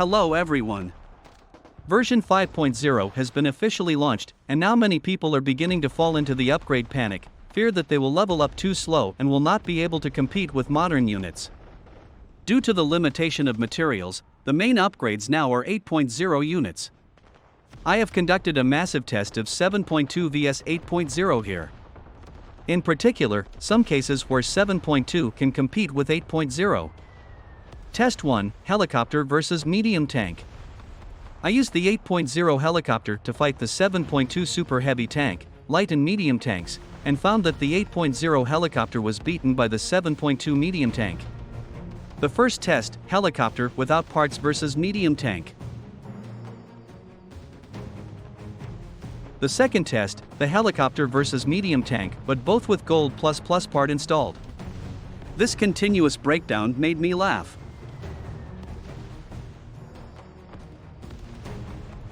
Hello everyone. Version 5.0 has been officially launched, and now many people are beginning to fall into the upgrade panic, fear that they will level up too slow and will not be able to compete with modern units. Due to the limitation of materials, the main upgrades now are 8.0 units. I have conducted a massive test of 7.2 vs 8.0 here. In particular, some cases where 7.2 can compete with 8.0. Test 1, Helicopter vs Medium Tank. I used the 8.0 helicopter to fight the 7.2 super heavy tank, light and medium tanks, and found that the 8.0 helicopter was beaten by the 7.2 medium tank. The first test, Helicopter without parts vs medium tank. The second test, the helicopter vs medium tank, but both with gold plus part installed. This continuous breakdown made me laugh.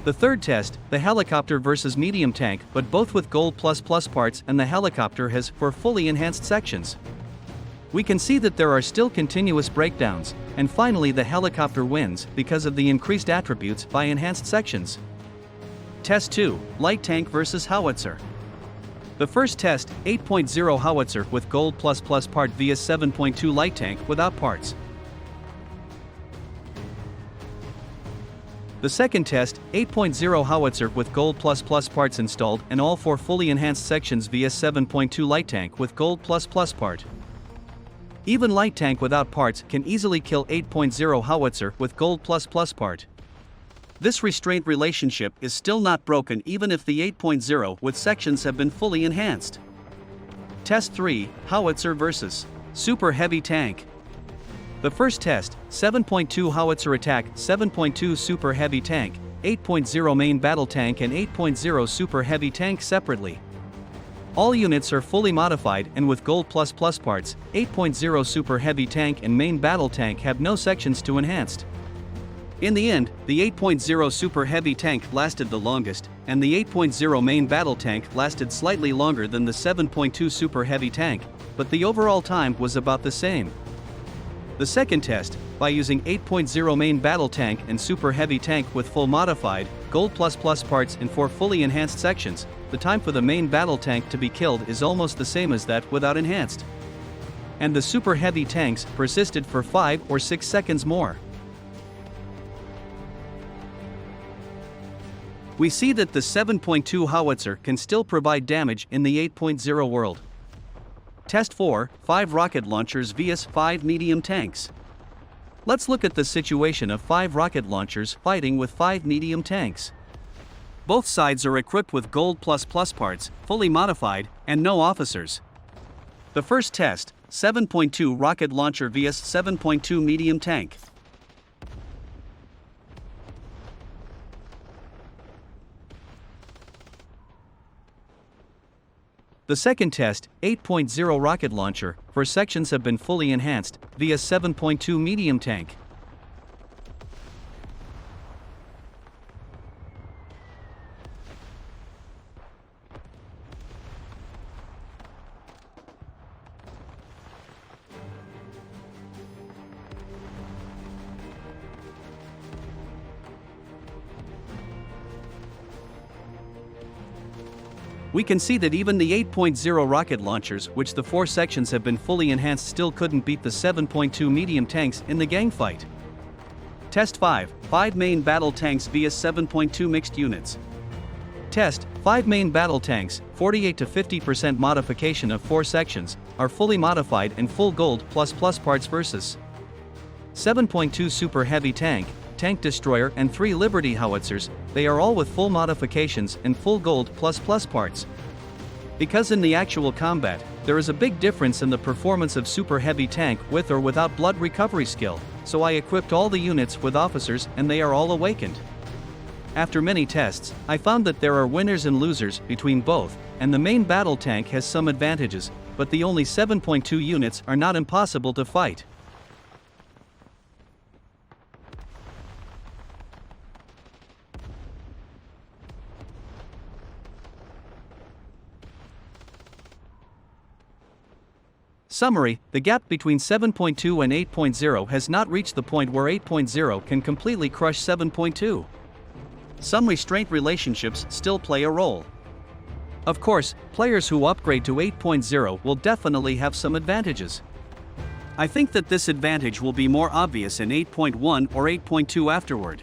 The third test, the helicopter vs medium tank, but both with gold plus parts, and the helicopter has 4 fully enhanced sections. We can see that there are still continuous breakdowns, and finally the helicopter wins because of the increased attributes by enhanced sections. Test 2, Light Tank vs Howitzer. The first test, 8.0 Howitzer with gold plus part vs 7.2 Light Tank without parts. The second test, 8.0 Howitzer with gold plus parts installed and all 4 fully enhanced sections vs 7.2 Light Tank with gold plus part. Even Light Tank without parts can easily kill 8.0 Howitzer with gold plus part. This restraint relationship is still not broken even if the 8.0 with sections have been fully enhanced. Test 3, Howitzer vs Super Heavy Tank. The first test, 7.2 Howitzer attack, 7.2 Super Heavy Tank, 8.0 Main Battle Tank and 8.0 Super Heavy Tank separately. All units are fully modified and with gold plus parts, 8.0 Super Heavy Tank and Main Battle Tank have no sections to enhanced. In the end, the 8.0 Super Heavy Tank lasted the longest, and the 8.0 Main Battle Tank lasted slightly longer than the 7.2 Super Heavy Tank, but the overall time was about the same. The second test, by using 8.0 Main Battle Tank and Super Heavy Tank with full modified, gold plus parts and 4 fully enhanced sections, the time for the Main Battle Tank to be killed is almost the same as that without enhanced. And the Super Heavy Tanks persisted for 5 or 6 seconds more. We see that the 7.2 Howitzer can still provide damage in the 8.0 world. Test 4, 5 rocket launchers vs 5 medium tanks. Let's look at the situation of 5 rocket launchers fighting with 5 medium tanks. Both sides are equipped with gold plus parts, fully modified, and no officers. The first test, 7.2 rocket launcher vs 7.2 medium tank. The second test, 8.0 rocket launcher, for sections have been fully enhanced, via 7.2 medium tank. We can see that even the 8.0 rocket launchers, which the 4 sections have been fully enhanced, still couldn't beat the 7.2 medium tanks in the gang fight. Test 5, 5 main battle tanks vs 7.2 mixed units. Test, 5 main battle tanks, 48 to 50% modification of 4 sections, are fully modified and full gold plus parts versus 7.2 super heavy tank, tank destroyer and 3 Liberty howitzers. They are all with full modifications and full gold plus parts. Because in the actual combat, there is a big difference in the performance of super heavy tank with or without blood recovery skill, so I equipped all the units with officers and they are all awakened. After many tests, I found that there are winners and losers between both, and the main battle tank has some advantages, but the only 7.2 units are not impossible to fight. Summary: the gap between 7.2 and 8.0 has not reached the point where 8.0 can completely crush 7.2. Some restraint relationships still play a role. Of course, players who upgrade to 8.0 will definitely have some advantages. I think that this advantage will be more obvious in 8.1 or 8.2 afterward.